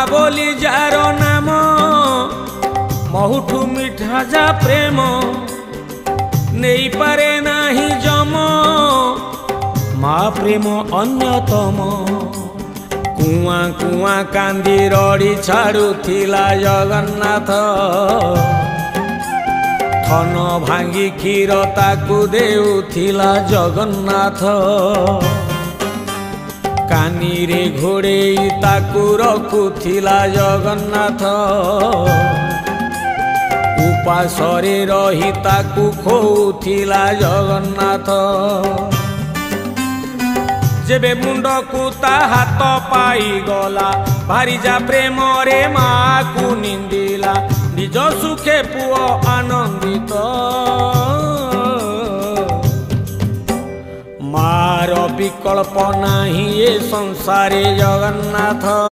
बोली जार नाम बहुठू मिठा जा प्रेम नहीं पारे नाही जम माँ प्रेम अन्यतम कुआ कुआ कांदी रड़ी छाड़ुथिला जगन्नाथ थन भांगी क्षीर ताकू देउथिला जगन्नाथ कानी रे घोड़े ताकू रखुथिला जगन्नाथ उपासरे रही ताकू खोउथिला जगन्नाथ जेबे मुंड को ता हाथ पाई गला भारी जा प्रेम रे माँ को निंदिला निज सुखे पुओ आनंदित मार विकल्प नाही ए संसारे जगन्नाथ।